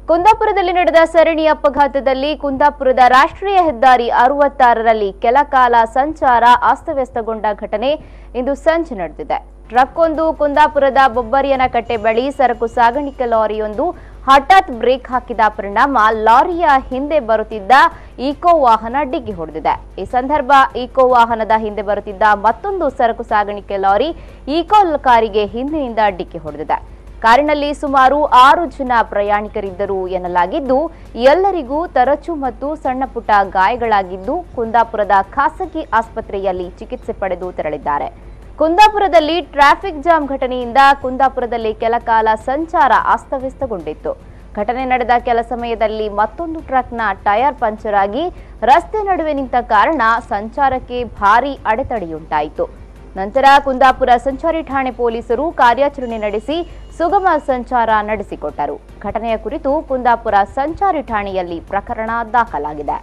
ಕುಂದಾಪುರದಲ್ಲಿ ನಡೆದ ಸರಣಿ ಅಪಘಾತದಲ್ಲಿ ಕುಂದಾಪುರದ ರಾಷ್ಟ್ರೀಯ ಹೆದ್ದಾರಿ 66ರಲ್ಲಿ ಕೆಲಕಾಲ ಸಂಚಾರ ಅಸ್ತವ್ಯಸ್ತಗೊಂಡ ಘಟನೆ ಇಂದು ಸಂಜೆ ನಡೆದಿದೆ. ಟ್ರಕ್ ಒಂದು ಕುಂದಾಪುರದ ಬೊಬ್ಬರಿಯನಕಟ್ಟೆ ಬಳಿ ಸರಕು ಸಾಗಾಣಿಕೆ ಲಾರಿಯೊಂದು ಹಠಾತ್ ಬ್ರೇಕ್ ಹಾಕಿದ ಪರಿಣಾಮ ಲಾರಿಯ ಹಿಂದೆ ಬರುತ್ತಿದ್ದ ಈಕೋ ವಾಹನ ಡಿಕ್ಕಿ ಹೊಡೆದಿದೆ. ಈ ಸಂದರ್ಭ ಈಕೋ ವಾಹನದ ಹಿಂದೆ ಬರುತ್ತಿದ್ದ ಮತ್ತೊಂದು ಸರಕು ಸಾಗಾಣಿಕೆ ಲಾರಿ ಈಕೋ ಕಾರಿಗೆ ಹಿಂದಿನಿಂದ ಡಿಕ್ಕಿ ಹೊಡೆದಿದೆ. ಕಾರಿನಲ್ಲಿ ಸುಮಾರು 6 ಜನ ಪ್ರಯಾಣಿಕರಿದ್ದರು ಎನ್ನಲಾಗಿದ್ದು, ಎಲ್ಲರಿಗೂ ತರಚು ಮತ್ತು ಸಣ್ಣಪುಟ್ಟ ಗಾಯಗಳಾಗಿದ್ದು ಕುಂದಾಪುರದ ಖಾಸಗಿ ಆಸ್ಪತ್ರೆಯಲ್ಲಿ ಚಿಕಿತ್ಸೆ ಪಡೆದು ತೆರಳಿದ್ದಾರೆ. ಕುಂದಾಪುರದಲ್ಲಿ ಟ್ರಾಫಿಕ್ ಜಾಮ್ ಘಟನೆಯಿಂದ ಕುಂದಾಪುರದಲ್ಲಿ ಕೆಲಕಾಲ ಸಂಚಾರ ಅಸ್ತವ್ಯಸ್ತಗೊಂಡಿತ್ತು. ಘಟನೆ ನಡೆದ ಕೆಲ ಸಮಯದಲ್ಲಿ ಮತ್ತೊಂದು ಟ್ರಕ್ನ ಟೈರ್ ಪಂಚರ್ ಆಗಿ ರಸ್ತೆ ನಡುವೆ ನಿಂತ ಕಾರಣ ಸಂಚಾರಕ್ಕೆ ಭಾರೀ ಅಡೆತಡೆಯುಂಟಾಯಿತು. ನಂತರ ಕುಂದಾಪುರ ಸಂಚಾರಿ ಠಾಣೆ ಪೊಲೀಸರು ಕಾರ್ಯಾಚರಣೆ ನಡೆಸಿ ಸುಗಮ ಸಂಚಾರ ನಡೆಸಿಕೊಟ್ಟರು. ಘಟನೆಯ ಕುರಿತು ಕುಂದಾಪುರ ಸಂಚಾರಿ ಠಾಣೆಯಲ್ಲಿ ಪ್ರಕರಣ ದಾಖಲಾಗಿದೆ.